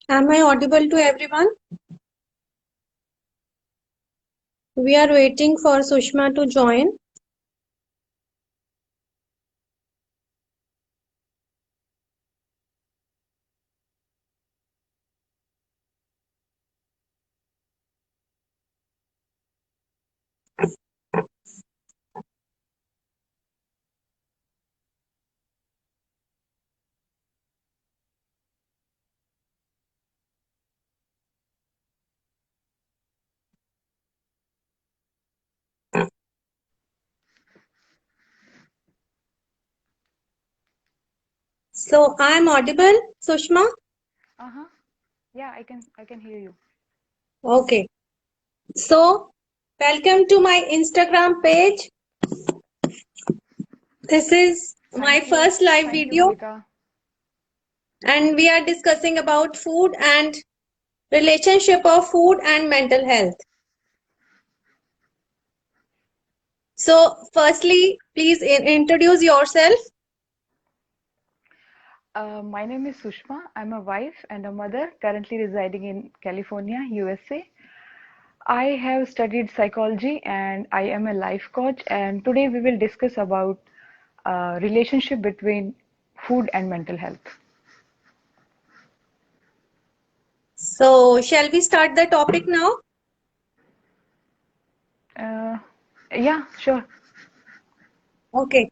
Am I audible to everyone? We are waiting for Sushma to join. So I am audible, Sushma? Uh-huh. Yeah, I can hear you. Okay. So welcome to my Instagram page. This is my Thank you. first live Thank you, video, Malika. and we are discussing about food and relationship of food and mental health. So firstly, please introduce yourself. My name is Sushma. I'm a wife and a mother currently residing in California, USA. I have studied psychology and I am a life coach. And today we will discuss about relationship between food and mental health. So shall we start the topic now? Uh, yeah, sure. Okay.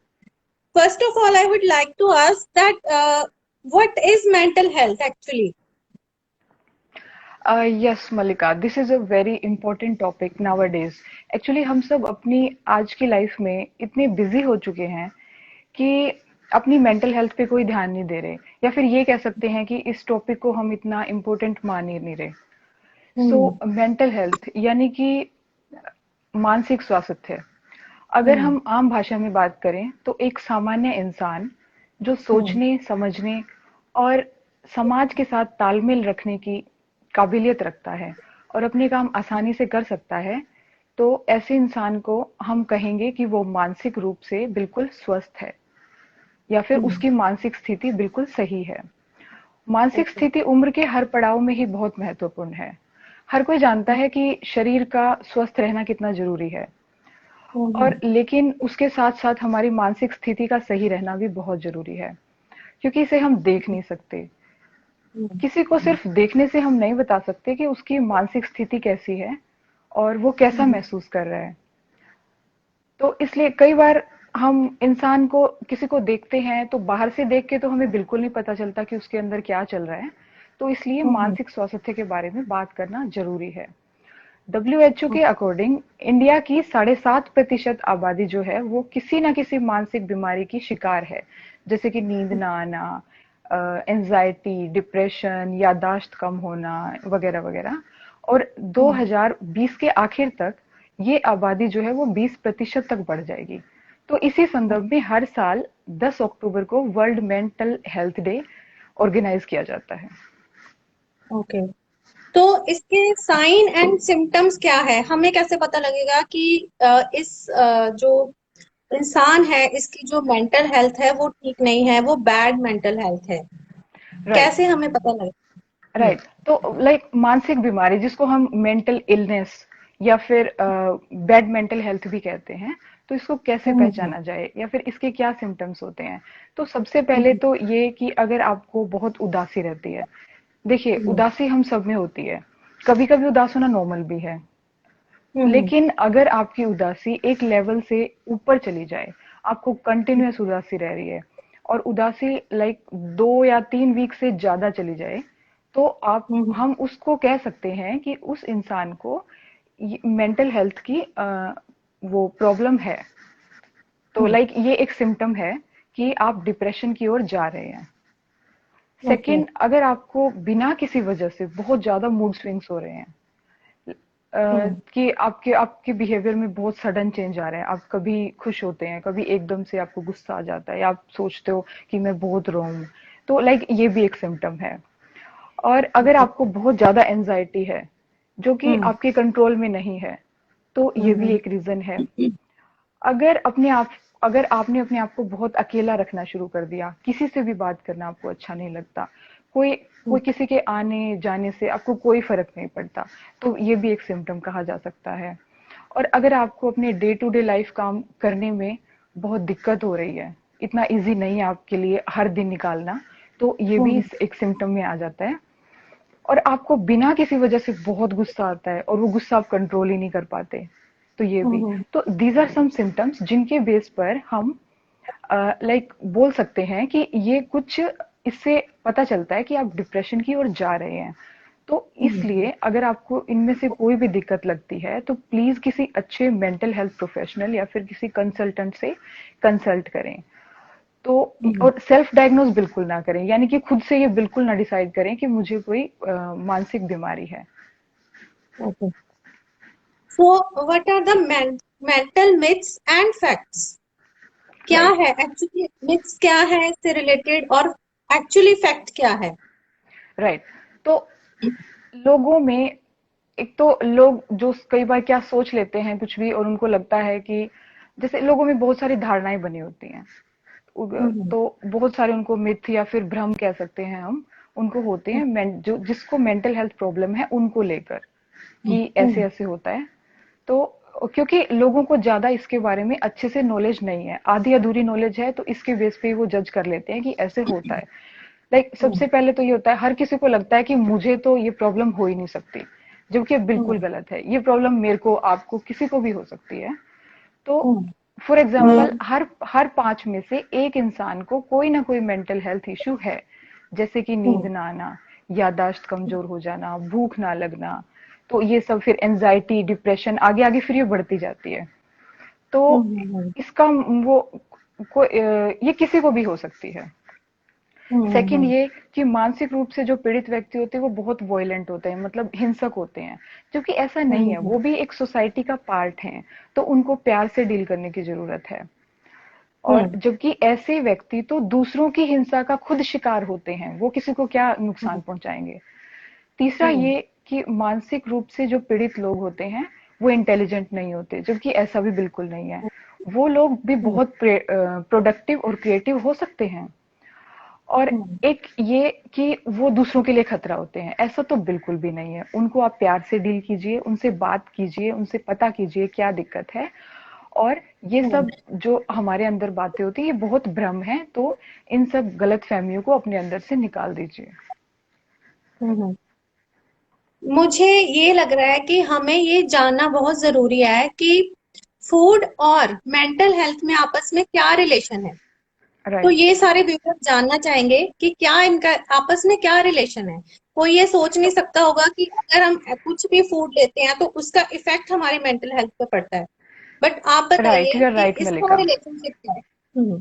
First of all, I would like to ask that what is mental health actually? Yes, Malika, this is a very important topic nowadays. Actually, हम सब अपनी आज की life में इतने busy हो चुके हैं कि अपनी मेंटल हेल्थ पे कोई ध्यान नहीं दे रहे, या फिर ये कह सकते हैं कि इस टॉपिक को हम इतना इम्पोर्टेंट मान ही नहीं रहे. सो Hmm. मेंटल हेल्थ यानी कि मानसिक स्वास्थ्य. अगर Hmm. हम आम भाषा में बात करें तो एक सामान्य इंसान जो Hmm. सोचने, समझने और समाज के साथ तालमेल रखने की काबिलियत रखता है और अपने काम आसानी से कर सकता है, तो ऐसे इंसान को हम कहेंगे कि वो मानसिक रूप से बिल्कुल स्वस्थ है या फिर Hmm. उसकी मानसिक स्थिति बिल्कुल सही है. मानसिक Okay. स्थिति उम्र के हर पड़ाव में ही बहुत महत्वपूर्ण है. हर कोई जानता है कि शरीर का स्वस्थ रहना कितना जरूरी है, और Hmm. लेकिन उसके साथ साथ हमारी मानसिक स्थिति का सही रहना भी बहुत जरूरी है, क्योंकि इसे हम देख नहीं सकते. Hmm. किसी को सिर्फ देखने से हम नहीं बता सकते कि उसकी मानसिक स्थिति कैसी है और वो कैसा Hmm. महसूस कर रहा है. तो इसलिए कई बार हम इंसान को, किसी को देखते हैं तो बाहर से देख के तो हमें बिल्कुल नहीं पता चलता कि उसके अंदर क्या चल रहा है. तो इसलिए Hmm. मानसिक स्वास्थ्य के बारे में बात करना जरूरी है. डब्ल्यूएचओ के अकॉर्डिंग इंडिया की 7.5% आबादी जो है वो किसी ना किसी मानसिक बीमारी की शिकार है, जैसे कि नींद ना आना, एंजाइटी, डिप्रेशन, याददाश्त कम होना, वगैरह वगैरह. और Hmm. 2020 के आखिर तक ये आबादी जो है वो 20% तक बढ़ जाएगी. तो इसी संदर्भ में हर साल 10 अक्टूबर को world mental health day organise किया जाता है. Okay. तो इसके साइन एंड सिम्टम्स क्या है? हमें कैसे पता लगेगा कि जो इंसान है इसकी जो मेंटल हेल्थ है वो ठीक नहीं है, वो बैड मेंटल हेल्थ है? राइट. कैसे हमें पता लगेगा? राइट. तो लाइक मानसिक बीमारी जिसको हम मेंटल इलनेस या फिर बैड मेंटल हेल्थ भी कहते हैं, तो इसको कैसे हम्म. पहचाना जाए या फिर इसके क्या सिम्टम्स होते हैं. तो सबसे पहले हम्म. तो ये कि अगर आपको बहुत उदासी रहती है. देखिए, हम्म. उदासी हम सब में होती है. कभी कभी उदास होना नॉर्मल भी है, हम्म. लेकिन अगर आपकी उदासी एक लेवल से ऊपर चली जाए, आपको कंटिन्यूअस उदासी रह रही है और उदासी लाइक 2 या 3 वीक से ज्यादा चली जाए, तो आप हम्म. हम उसको कह सकते हैं कि उस इंसान को मेंटल हेल्थ की वो प्रॉब्लम है. तो हम्म. लाइक ये एक सिम्टम है कि आप डिप्रेशन की ओर जा रहे हैं. ओके. सेकंड, अगर आपको बिना किसी वजह से बहुत ज्यादा मूड स्विंग्स हो रहे हैं, कि आपके आपके बिहेवियर में बहुत सडन चेंज आ रहे हैं, आप कभी खुश होते हैं, कभी एकदम से आपको गुस्सा आ जाता है, या आप सोचते हो कि मैं बहुत रो हूँ, तो लाइक ये भी एक सिम्टम है। और अगर आपको बहुत ज्यादा एंजाइटी है जो कि हम्म आपके कंट्रोल में नहीं है, तो ये भी हम्म एक रीजन है। अगर अपने आप अगर आपने अपने आप को बहुत अकेला रखना शुरू कर दिया, किसी से भी बात करना आपको अच्छा नहीं लगता, कोई कोई किसी के आने जाने से आपको कोई फर्क नहीं पड़ता, तो ये भी एक सिम्टम कहा जा सकता है। और अगर आपको अपने डे टू डे लाइफ काम करने में बहुत दिक्कत हो रही है, इतना इजी नहीं है आपके लिए हर दिन निकालना, तो ये भी हम्म एक सिम्टम में आ जाता है। और आपको बिना किसी वजह से बहुत गुस्सा आता है और वो गुस्सा आप कंट्रोल ही नहीं कर पाते, तो ये भी। हम्म तो दीज आर सम सिम्टम्स जिनके बेस पर हम लाइक बोल सकते हैं कि ये कुछ, इससे पता चलता है कि आप डिप्रेशन की ओर जा रहे हैं। तो हम्म इसलिए अगर आपको इनमें से कोई भी दिक्कत लगती है, तो प्लीज किसी अच्छे मेंटल हेल्थ प्रोफेशनल या फिर किसी कंसल्टेंट से कंसल्ट करें। तो हम्म और सेल्फ डायग्नोज बिल्कुल ना करें, यानी कि खुद से ये बिल्कुल ना डिसाइड करें कि मुझे कोई मानसिक बीमारी है। Okay. So what are the mental myths and facts? क्या राइट। है एक्चुअली, मिथ्स क्या है इससे रिलेटेड, और एक्चुअली फैक्ट क्या है? राइट। तो लोगों में, एक तो लोग जो कई बार क्या सोच लेते हैं कुछ भी, और उनको लगता है कि जैसे लोगों में बहुत सारी धारणाएं बनी होती हैं, हम्म तो बहुत सारे उनको मिथ या फिर भ्रम कह सकते हैं हम, उनको होते हैं जो जिसको मेंटल हेल्थ प्रॉब्लम है उनको लेकर, कि ऐसे हम्म ऐसे होता है। तो क्योंकि लोगों को ज्यादा इसके बारे में अच्छे से नॉलेज नहीं है, आधी अधूरी नॉलेज है, तो इसके बेस पे वो जज कर लेते हैं कि ऐसे होता है। लाइक सबसे पहले तो ये होता है, हर किसी को लगता है कि मुझे तो ये प्रॉब्लम हो ही नहीं सकती, जबकि बिल्कुल हम्म गलत है। ये प्रॉब्लम मेरे को, आपको, किसी को भी हो सकती है। तो हम्म फॉर एग्जाम्पल हर हर 5 में से एक इंसान को कोई ना कोई मेंटल हेल्थ इश्यू है, जैसे कि नींद हम्म ना आना, यादाश्त कमजोर हो जाना, भूख ना लगना। तो ये सब फिर एंजाइटी, डिप्रेशन, आगे आगे फिर ये बढ़ती जाती है। तो हम्म इसका ये किसी को भी हो सकती है। सेकंड हम्म ये कि मानसिक रूप से जो पीड़ित व्यक्ति होते हैं वो बहुत वॉयलेंट होते हैं, मतलब हिंसक होते हैं, जबकि ऐसा नहीं है, हम्म वो भी एक सोसाइटी का पार्ट हैं, तो उनको प्यार से डील करने की जरूरत है। और हम्म जबकि ऐसे व्यक्ति तो दूसरों की हिंसा का खुद शिकार होते हैं, वो किसी को क्या नुकसान पहुंचाएंगे। तीसरा हम्म ये कि मानसिक रूप से जो पीड़ित लोग होते हैं वो इंटेलिजेंट नहीं होते, जबकि ऐसा भी बिल्कुल नहीं है। वो लोग भी हम्म बहुत प्रोडक्टिव और क्रिएटिव हो सकते हैं। और हम्म एक ये कि वो दूसरों के लिए खतरा होते हैं, ऐसा तो बिल्कुल भी नहीं है। उनको आप प्यार से डील कीजिए, उनसे बात कीजिए, उनसे पता कीजिए क्या दिक्कत है। और ये हम्म सब जो हमारे अंदर बातें होती है ये बहुत भ्रम है, तो इन सब गलत फहमियों को अपने अंदर से निकाल दीजिए। हम्म। मुझे ये लग रहा है कि हमें ये जानना बहुत जरूरी है कि फूड और मेंटल हेल्थ में आपस में क्या रिलेशन है। तो राइट। ये सारे व्यूअर्स जानना चाहेंगे कि क्या इनका आपस में क्या रिलेशन है। कोई ये सोच नहीं तो सकता होगा कि अगर हम कुछ भी फूड लेते हैं तो उसका इफेक्ट हमारी मेंटल हेल्थ पे पड़ता है। बट आप राइट, बताइए यू आर कि राइट इसका मलिका। रिलेशनशिप क्या है?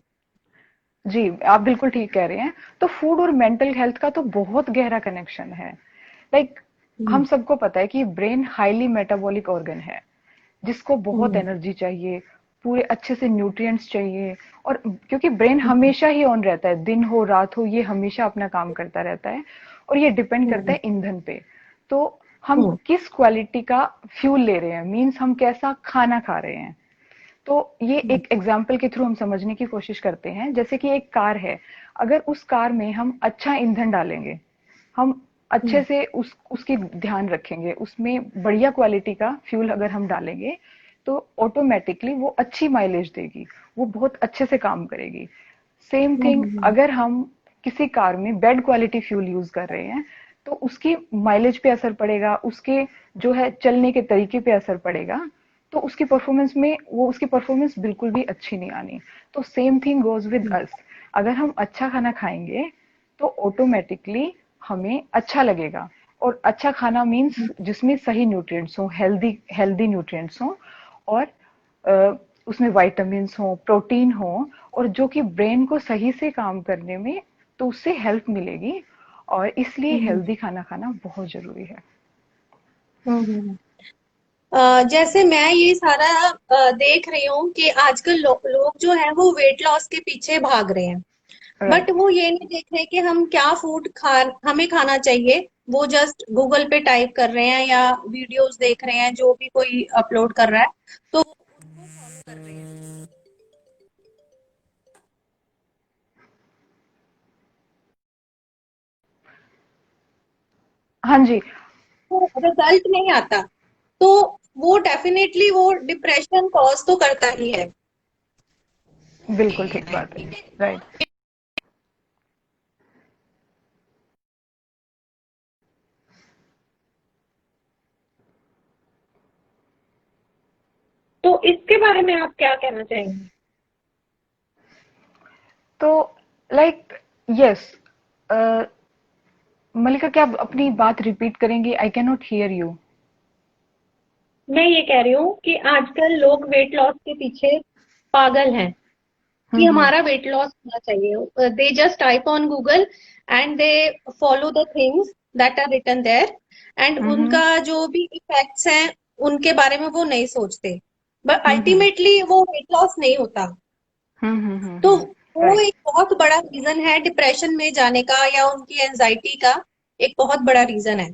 जी, आप बिल्कुल ठीक कह रहे हैं। तो फूड और मेंटल हेल्थ का तो बहुत गहरा कनेक्शन है। लाइक हम्म हम सबको पता है कि ब्रेन हाईली मेटाबॉलिक ऑर्गन है, जिसको बहुत हम्म एनर्जी चाहिए, पूरे अच्छे से न्यूट्रिएंट्स चाहिए। और क्योंकि ब्रेन हम्म हमेशा ही ऑन रहता है, दिन हो रात हो, ये हमेशा अपना काम करता रहता है, और ये डिपेंड करता हम्म है ईंधन पे। तो हम हम्म किस क्वालिटी का फ्यूल ले रहे हैं, मीन्स हम कैसा खाना खा रहे हैं। तो ये हम्म एक एग्जाम्पल के थ्रू हम समझने की कोशिश करते हैं। जैसे कि एक कार है, अगर उस कार में हम अच्छा ईंधन डालेंगे, हम अच्छे हम्म से उसकी ध्यान रखेंगे, उसमें बढ़िया क्वालिटी का फ्यूल अगर हम डालेंगे, तो ऑटोमेटिकली वो अच्छी माइलेज देगी, वो बहुत अच्छे से काम करेगी। सेम थिंग हम्म अगर हम किसी कार में बैड क्वालिटी फ्यूल यूज कर रहे हैं, तो उसकी माइलेज पे असर पड़ेगा, उसके जो है चलने के तरीके पे असर पड़ेगा, तो उसकी परफॉर्मेंस बिल्कुल भी अच्छी नहीं आनी। तो same thing goes with hmm us. अगर हम अच्छा खाना खाएंगे तो ऑटोमेटिकली हमें अच्छा लगेगा। और अच्छा खाना मीन्स जिसमें सही न्यूट्रिएंट्स हो, हेल्दी हेल्दी न्यूट्रिएंट्स हो, और उसमें विटामिन्स हो, प्रोटीन हो, और जो कि ब्रेन को सही से काम करने में, तो उससे हेल्प मिलेगी। और इसलिए हम्म हेल्दी खाना खाना बहुत जरूरी है। हम्म हम्म जैसे मैं ये सारा देख रही हूँ कि आजकल लोग जो है वो वेट लॉस के पीछे भाग रहे हैं, बट राइट। वो ये नहीं देख रहे कि हम क्या फूड खा हमें खाना चाहिए। वो जस्ट गूगल पे टाइप कर रहे हैं या वीडियोस देख रहे हैं जो भी कोई अपलोड कर रहा है, तो वो उनको फॉलो कर रहे हैं। हाँ जी। तो रिजल्ट नहीं आता, तो वो डेफिनेटली वो डिप्रेशन कॉज तो करता ही है। बिल्कुल ठीक बात है। राइट। तो इसके बारे में आप क्या कहना चाहेंगे? तो लाइक यस, मलिका क्या आप अपनी बात रिपीट करेंगी? I can not here you. मैं ये कह रही हूँ कि आजकल लोग वेट लॉस के पीछे पागल हैं कि हम्म। हमारा वेट लॉस होना चाहिए। They just type on Google and they follow the things that are written there, and hmm. उनका जो भी इफेक्ट्स हैं उनके बारे में वो नहीं सोचते, बट हम्म। अल्टीमेटली वो वेट लॉस नहीं होता। तो वो राइट। एक बहुत बड़ा रीजन है डिप्रेशन में जाने का या उनकी एंजाइटी का, एक बहुत बड़ा रीजन है।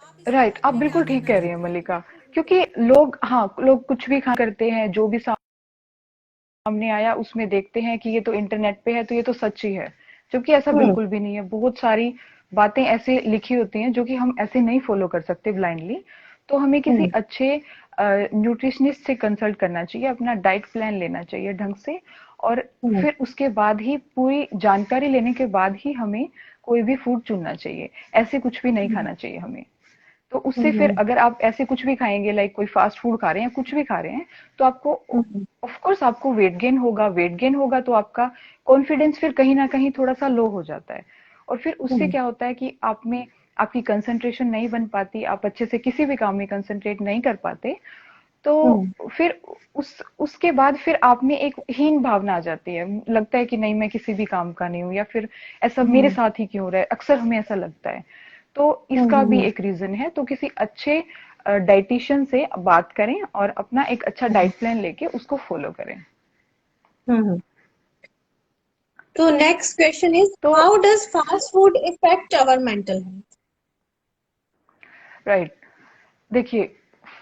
आप इसके राइट, बारे आप में क्या बिल्कुल ठीक कहना कह रही हैं चाहेंगे? मलिका। क्योंकि लोग, हाँ, लोग कुछ भी खा करते हैं, जो भी सामने आया उसमें देखते हैं कि ये तो इंटरनेट पे है तो ये तो सच ही है, जबकि ऐसा हम्म। बिल्कुल भी नहीं है। बहुत सारी बातें ऐसे लिखी होती हैं जो कि हम ऐसे नहीं फॉलो कर सकते ब्लाइंडली। तो हमें किसी हम्म। अच्छे न्यूट्रिशनिस्ट से कंसल्ट करना चाहिए, अपना डाइट प्लान लेना चाहिए ढंग से, और हम्म। फिर उसके बाद ही, पूरी जानकारी लेने के बाद ही हमें कोई भी फूड चुनना चाहिए। ऐसे कुछ भी नहीं हम्म। खाना चाहिए हमें। तो उससे फिर हम्म। अगर आप ऐसे कुछ भी खाएंगे, लाइक कोई फास्ट फूड खा रहे हैं, कुछ भी खा रहे हैं, तो आपको, हम्म। ऑफ कोर्स आपको वेट गेन होगा। वेट गेन होगा तो आपका कॉन्फिडेंस फिर कहीं ना कहीं थोड़ा सा लो हो जाता है, और फिर उससे हम्म। क्या होता है कि आप में, आपकी कंसंट्रेशन नहीं बन पाती, आप अच्छे से किसी भी काम में कंसंट्रेट नहीं कर पाते। तो हम्म। फिर उसके बाद फिर आप में एक हीन भावना आ जाती है, लगता है कि नहीं, मैं किसी भी काम का नहीं हूँ, या फिर ऐसा मेरे हम्म। साथ ही क्यों रहा है, अक्सर हमें ऐसा लगता है। तो हम्म। इसका भी हम्म। एक रीजन है। तो किसी अच्छे डाइटिशियन से बात करें और अपना एक अच्छा हम्म। डाइट प्लान लेके उसको फॉलो करें। हम्म। तो नेक्स्ट क्वेश्चन इज, तो how does fast food effect our mental health? Right, देखिए,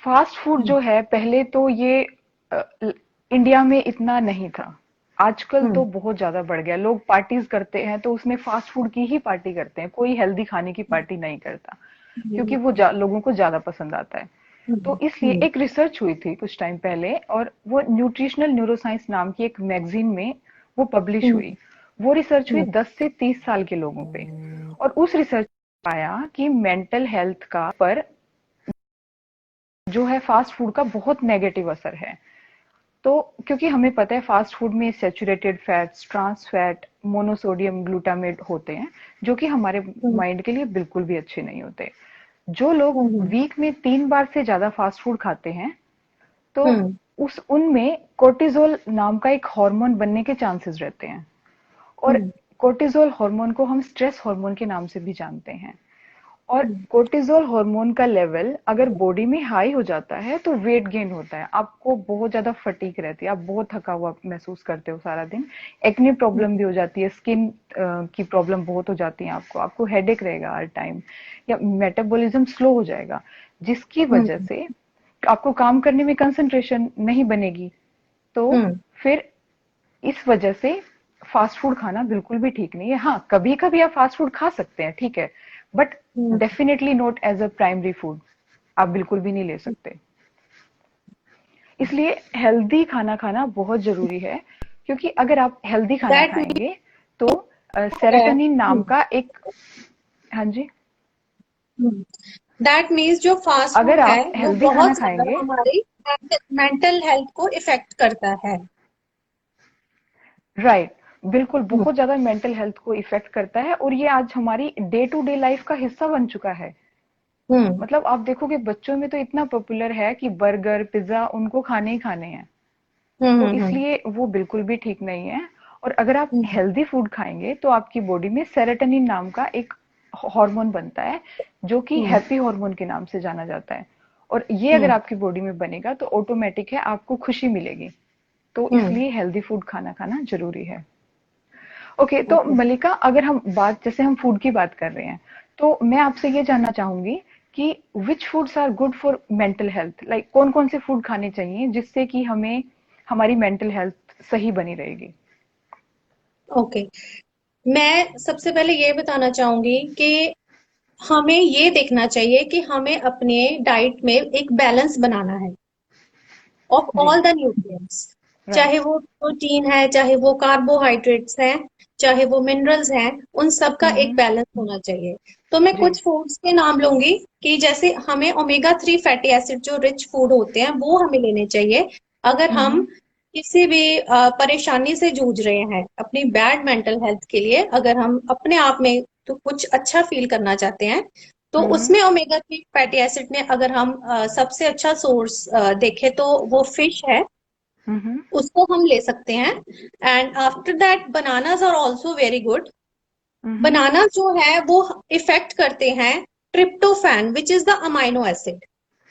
फास्ट फूड हम्म। जो है, पहले तो ये अ, इंडिया में इतना नहीं था। आजकल तो हम्म। बहुत ज्यादा बढ़ गया। लोग पार्टीज करते हैं तो उसमें फास्ट फूड की ही पार्टी करते हैं, कोई हेल्दी खाने की पार्टी नहीं करता, क्योंकि वो लोगों को ज्यादा पसंद आता है। तो हम्म। इसलिए हम्म। एक रिसर्च हुई थी कुछ टाइम पहले, और वो न्यूट्रिशनल न्यूरोसाइंस नाम की एक मैगजीन में वो पब्लिश हुई। वो रिसर्च हुई हम्म। 10 से 30 साल के लोगों पे, और उस रिसर्च आया कि मेंटल हेल्थ का पर जो है फास्ट फूड का बहुत नेगेटिव असर है। तो क्योंकि हमें पता है फास्ट फूड में saturated fats, trans fat, monosodium glutamate होते हैं, जो कि हमारे हम्म। माइंड के लिए बिल्कुल भी अच्छे नहीं होते। जो लोग हम्म। वीक में 3 बार से ज्यादा फास्ट फूड खाते हैं, तो हम्म। उस उनमें कोर्टिजोल नाम का एक हार्मोन बनने के चांसेस रहते हैं। और हम्म। कोर्टिजोल हार्मोन को हम स्ट्रेस हार्मोन के नाम से भी जानते हैं। और हम्म। कोर्टिजोल हार्मोन का लेवल अगर बॉडी में हाई हो जाता है तो वेट गेन होता है, आपको बहुत ज्यादा फटीक रहती है, आप बहुत थका हुआ महसूस करते हो सारा दिन। एक्ने प्रॉब्लम भी हो जाती है, स्किन की प्रॉब्लम बहुत हो जाती है, आपको आपको हेडेक रहेगा हर टाइम, या मेटाबॉलिज्म स्लो हो जाएगा, जिसकी वजह हम्म। से आपको काम करने में कंसंट्रेशन नहीं बनेगी। तो हम्म। फिर इस वजह से फास्ट फूड खाना बिल्कुल भी ठीक नहीं है। हाँ, कभी कभी आप फास्ट फूड खा सकते हैं, ठीक है, बट हम्म। Definitely not as a primary food. आप बिल्कुल भी नहीं ले सकते। इसलिए हेल्दी खाना खाना बहुत जरूरी है, क्योंकि अगर आप हेल्दी खाना दैट खाएंगे तो है। सेरोटोनिन नाम का एक, हाँ जी, दैट मीन्स जो फास्ट अगर फूड है आप वो हेल्दी खाना बहुत ज्यादा खाएंगे, हमारी मेंटल हेल्थ को इफेक्ट करता है। राइट, बिल्कुल हम्म। बहुत ज्यादा मेंटल हेल्थ को इफेक्ट करता है, और ये आज हमारी डे टू डे लाइफ का हिस्सा बन चुका है। हम्म। मतलब आप देखोगे बच्चों में तो इतना पॉपुलर है कि बर्गर पिज्जा उनको खाने ही खाने हैं। हम्म। तो हम्म। इसलिए वो बिल्कुल भी ठीक नहीं है। और अगर आप हम्म। हेल्दी फूड खाएंगे तो आपकी बॉडी में सेरोटोनिन नाम का एक हार्मोन बनता है, जो कि हम्म। हैप्पी हार्मोन के नाम से जाना जाता है। और ये अगर हम्म। आपकी बॉडी में बनेगा तो ऑटोमेटिक है, आपको खुशी मिलेगी। तो हम्म। इसलिए हेल्दी फूड खाना खाना जरूरी है। ओके, तो ओके। मलिका, अगर हम बात, जैसे हम फूड की बात कर रहे हैं, तो मैं आपसे ये जानना चाहूंगी कि which foods are good for mental health, like कौन कौन से फूड खाने चाहिए जिससे कि हमें हमारी मेंटल हेल्थ सही बनी रहेगी। ओके, मैं सबसे पहले ये बताना चाहूंगी कि हमें ये देखना चाहिए कि हमें अपने डाइट में एक बैलेंस बनाना है ऑफ जी। All the nutrients. चाहे राइट। वो प्रोटीन है, चाहे वो कार्बोहाइड्रेट्स हैं, चाहे वो मिनरल्स हैं, उन सब का एक हम्म। बैलेंस होना चाहिए। तो मैं जी। कुछ फूड्स के नाम लूंगी कि जैसे हमें ओमेगा 3 फैटी एसिड जो रिच फूड होते हैं वो हमें लेने चाहिए अगर हम हम्म। किसी भी परेशानी से जूझ रहे हैं अपनी बैड मेंटल हेल्थ के लिए। अगर हम अपने आप में तो कुछ अच्छा फील करना चाहते हैं तो हम्म। उसमें ओमेगा 3 फैटी एसिड में अगर हम सबसे अच्छा सोर्स देखें तो वो फिश है, हम्म। उसको हम ले सकते हैं। And after that bananas are also very good. Hmm. Banana जो है वो इफेक्ट करते हैं tryptophan which is the amino acid,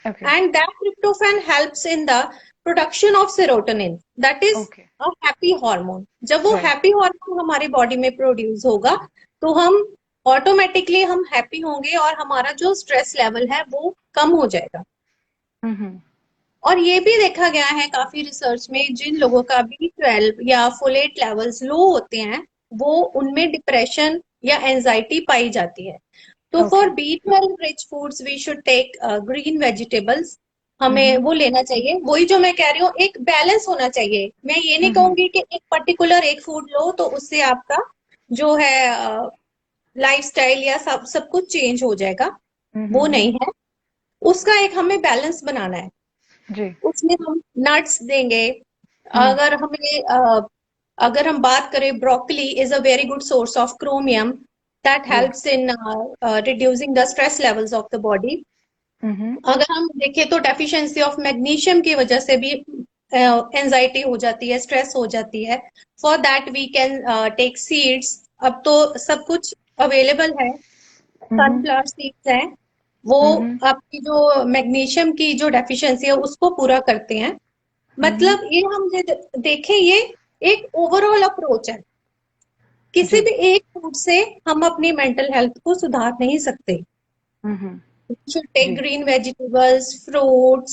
okay. and that tryptophan helps in the production of serotonin, that is okay. a happy hormone। जब वो right. Happy hormone हमारे body में produce होगा तो हम ऑटोमेटिकली हम हैप्पी होंगे और हमारा जो स्ट्रेस लेवल है वो कम हो जाएगा। हम्म। और ये भी देखा गया है काफी रिसर्च में जिन लोगों का B12 या फोलेट लेवल्स लो होते हैं वो उनमें डिप्रेशन या एंजाइटी पाई जाती है। तो okay. For B12 rich foods we should take green vegetables, हमें हम्म। वो लेना चाहिए। वही जो मैं कह रही हूँ एक बैलेंस होना चाहिए। मैं ये नहीं हम्म। कहूंगी कि एक पर्टिकुलर एक फूड लो तो उससे आपका जो है लाइफस्टाइल या सब कुछ चेंज हो जाएगा, वो हम्म। नहीं है। उसका एक हमें बैलेंस बनाना है। जी। उसमें हम नट्स देंगे। हम्म। अगर हमें अगर हम बात करें broccoli is a very good source of chromium that जी। Helps in reducing the stress levels of the body. Hmm. अगर हम देखें तो डेफिशिएंसी ऑफ मैग्नीशियम की वजह से भी एंजाइटी हो जाती है, स्ट्रेस हो जाती है। For that we can take seeds. अब तो सब कुछ अवेलेबल है, हम्म। सनफ्लावर सीड्स हैं, वो हम्म। आपकी जो मैग्नीशियम की जो डेफिशिएंसी है उसको पूरा करते हैं। हम्म। मतलब ये हम देखें ये एक ओवरऑल अप्रोच है। किसी जी। भी एक फूड से हम अपनी मेंटल हेल्थ को सुधार नहीं सकते। हम्म। शुड टेक जी। Green vegetables, fruits.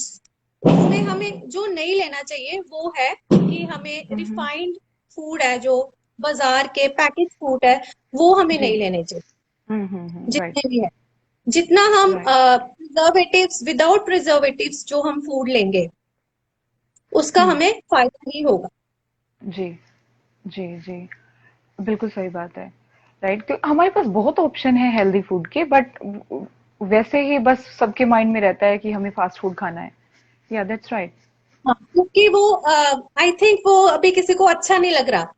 इसमें हमें जो नहीं लेना चाहिए वो है कि हमें हम्म। रिफाइंड फूड है जो बाजार के पैकेज फूड है वो हमें जी। नहीं लेने चाहिए राइट। जितने भी है। जितना हम राइट। प्रिजर्वेटिव्स विदाउट प्रिजर्वेटिव्स जो हम फूड लेंगे उसका हम्म। हमें फायदा ही होगा। जी। जी। जी। बिल्कुल सही बात है। राइट, तो हमारे पास बहुत ऑप्शन है हेल्दी फूड के, बट वैसे ही बस सबके माइंड में रहता है कि हमें फास्ट फूड खाना है। या दैट्स राइट। हाँ, क्योंकि वो आई थिंक वो अभी किसी को अच्छा नहीं लग रहा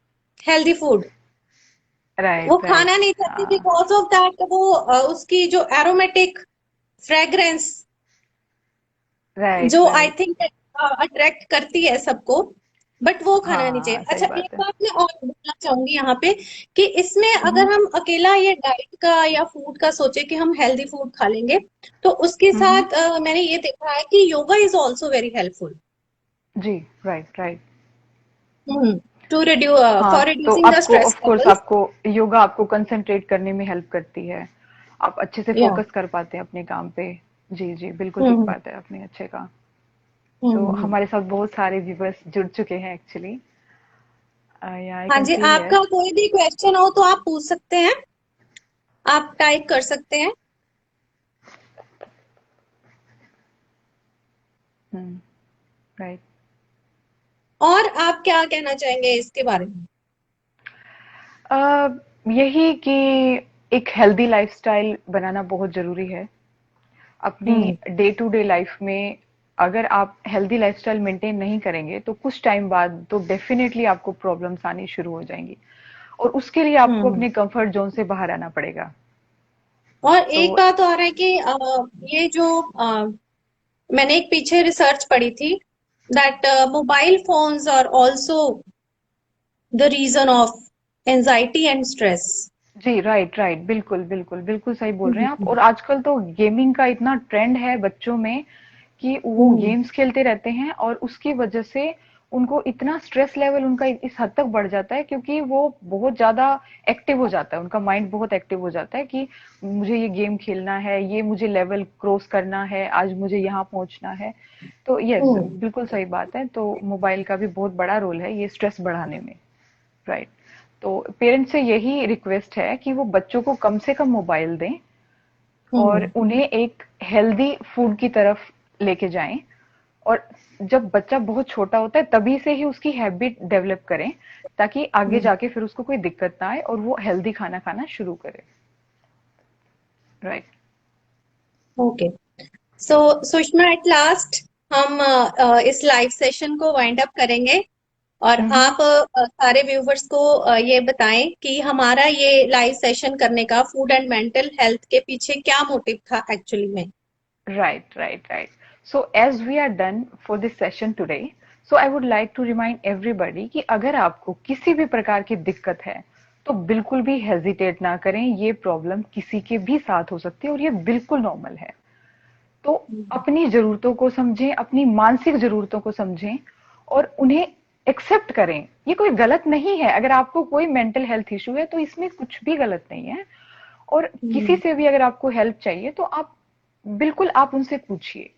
हेल्दी फूड, वो राइट। राइट। खाना नहीं चाहती बिकॉज ऑफ दैट। वो उसकी जो एरोमेटिक फ्रेग्रेंस राइट। जो आई राइट। थिंक अट्रैक्ट करती है सबको, बट वो खाना नहीं चाहिए। हाँ, सही अच्छा, बात एक है। बात मैं और बोलना चाहूंगी यहाँ पे कि इसमें हम्म। अगर हम अकेला ये डाइट का या फूड का सोचे कि हम हेल्दी फूड खा लेंगे तो उसके हम्म। साथ मैंने ये देखा है कि yoga is also very helpful जी। राइट। राइट। टू हाँ, फॉर तो रिड्यूसिंग द आपको स्ट्रेस ऑफ कोर्स लेवल्स। आपको योगा आपको कंसंट्रेट करने में हेल्प करती है। आप अच्छे से या फोकस कर पाते हैं अपने काम पे। जी, जी, बिल्कुल ठीक हम्म बात है आपने अच्छे कहा। तो हम्म। हमारे साथ बहुत सारे व्यूवर्स जुड़ चुके हैं एक्चुअली। या आई हाँ कैन जी, सी हियर। आपका कोई भी क्वेश्चन हो तो आप पूछ सकते हैं, आप टाइप कर सकते हैं। हम्म। राइट। और आप क्या कहना चाहेंगे इसके बारे में? यही कि एक हेल्दी लाइफस्टाइल बनाना बहुत जरूरी है अपनी हम्म डे टू डे लाइफ में। अगर आप हेल्दी लाइफस्टाइल मेंटेन नहीं करेंगे तो कुछ टाइम बाद तो डेफिनेटली आपको प्रॉब्लम्स आनी शुरू हो जाएंगी, और उसके लिए आपको हम्म। अपने कंफर्ट जोन से बाहर आना पड़ेगा। और तो एक बात और है कि ये जो मैंने एक पीछे रिसर्च पढ़ी थी that mobile phones are also the reason of anxiety and stress. जी, राइट, राइट, बिल्कुल, बिल्कुल, बिल्कुल सही बोल रहे हैं आप। और आजकल तो गेमिंग का इतना ट्रेंड है बच्चों में कि वो हम्म। गेम्स खेलते रहते हैं और उसकी वजह से उनको इतना स्ट्रेस लेवल उनका इस हद तक बढ़ जाता है, क्योंकि वो बहुत ज्यादा एक्टिव हो जाता है, उनका माइंड बहुत एक्टिव हो जाता है कि मुझे ये गेम खेलना है, ये मुझे लेवल क्रॉस करना है, आज मुझे यहाँ पहुंचना है। तो यस, हम्म। बिल्कुल सही बात है। तो मोबाइल का भी बहुत बड़ा रोल है ये स्ट्रेस बढ़ाने में। राइट। तो पेरेंट्स से यही रिक्वेस्ट है कि वो बच्चों को कम से कम मोबाइल दें और हम्म। उन्हें एक हेल्दी फूड की तरफ लेके जाएं। और जब बच्चा बहुत छोटा होता है तभी से ही उसकी हैबिट डेवलप करें, ताकि आगे हम्म। जाके फिर उसको कोई दिक्कत ना आए और वो हेल्दी खाना खाना शुरू करे। Right. Okay. So Sushma, at last हम इस लाइव सेशन को वाइंड अप करेंगे, और हम्म। आप सारे व्यूवर्स को ये बताएं कि हमारा ये लाइव सेशन करने का फूड एंड मेंटल हेल्थ के पीछे क्या मोटिव था एक्चुअली में। Right, right, right. So as we are done for this session today, so I would like to remind everybody कि अगर आपको किसी भी प्रकार की दिक्कत है तो बिल्कुल भी हेजिटेट ना करें। ये प्रॉब्लम किसी के भी साथ हो सकती है और ये बिल्कुल नॉर्मल है। तो हम्म। अपनी जरूरतों को समझें, अपनी मानसिक जरूरतों को समझें और उन्हें एक्सेप्ट करें। ये कोई गलत नहीं है, अगर आपको कोई मेंटल हेल्थ इशू है तो इसमें कुछ भी गलत नहीं है। और किसी हम्म। से भी अगर आपको हेल्प चाहिए तो आप बिल्कुल आप उनसे पूछिए।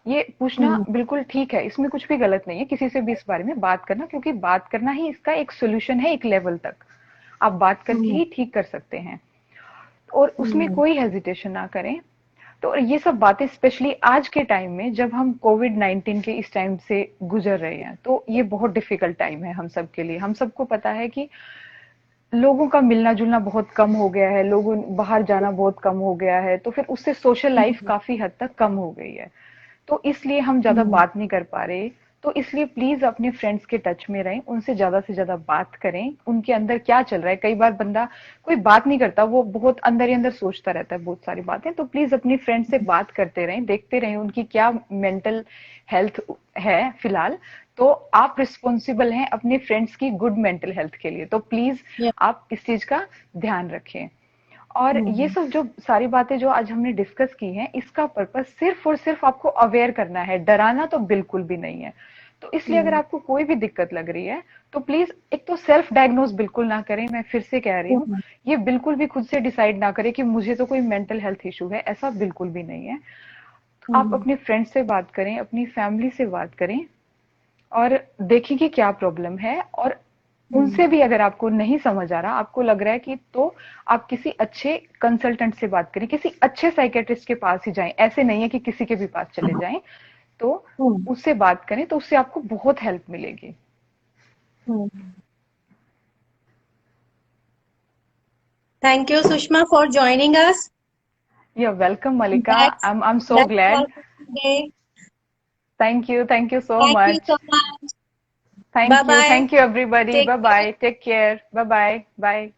ये पूछना हम्म। बिल्कुल ठीक है, इसमें कुछ भी गलत नहीं है किसी से भी इस बारे में बात करना, क्योंकि बात करना ही इसका एक सोल्यूशन है। एक लेवल तक आप बात करके हम्म। ही ठीक कर सकते हैं और उसमें हम्म। कोई हेजिटेशन ना करें। तो ये सब बातें स्पेशली आज के टाइम में जब हम कोविड-19 के इस टाइम से गुजर रहे हैं, तो ये बहुत डिफिकल्ट टाइम है हम सब के लिए। हम सबको पता है कि लोगों का मिलना जुलना बहुत कम हो गया है, लोगों बाहर जाना बहुत कम हो गया है, तो फिर उससे सोशल लाइफ हम्म। काफी हद तक कम हो गई है। तो इसलिए हम ज्यादा हम्म। बात नहीं कर पा रहे। तो इसलिए प्लीज अपने फ्रेंड्स के टच में रहें, उनसे ज्यादा बात करें, उनके अंदर क्या चल रहा है। कई बार बंदा कोई बात नहीं करता, वो बहुत अंदर ही अंदर सोचता रहता है बहुत सारी बातें। तो प्लीज अपनी फ्रेंड से बात करते रहें, देखते रहें उनकी क्या मेंटल हेल्थ है फिलहाल। तो आप रिस्पॉन्सिबल हैं अपने फ्रेंड्स की गुड मेंटल हेल्थ के लिए, तो प्लीज या। आप इस चीज का ध्यान रखें। और ये हम्म। सब जो सारी बातें जो आज हमने डिस्कस की हैं, इसका पर्पस सिर्फ और सिर्फ आपको अवेयर करना है, डराना तो बिल्कुल भी नहीं है। तो इसलिए अगर हम्म। आपको कोई भी दिक्कत लग रही है तो प्लीज एक तो सेल्फ डायग्नोज बिल्कुल ना करें। मैं फिर से कह रही हूँ, हम्म। ये बिल्कुल भी खुद से डिसाइड ना करें कि मुझे तो कोई मेंटल हेल्थ इशू है, ऐसा बिल्कुल भी नहीं है। आप हम्म। अपने फ्रेंड से बात करें, अपनी फैमिली से बात करें और देखें कि क्या प्रॉब्लम है। और हम्म। उनसे भी अगर आपको नहीं समझ आ रहा, आपको लग रहा है कि, तो आप किसी अच्छे कंसल्टेंट से बात करें, किसी अच्छे साइकेट्रिस्ट के पास ही जाएं। ऐसे नहीं है कि किसी के भी पास चले जाएं। तो हम्म। उससे बात करें, तो उससे आपको बहुत हेल्प मिलेगी। हम्म। Thank you, Sushma, for joining us. You are welcome Malika, That's I am so that's all glad. for today. Thank you so Thank you much. so much. Bye bye. Thank you everybody. Take bye care. Bye, take care, bye bye bye.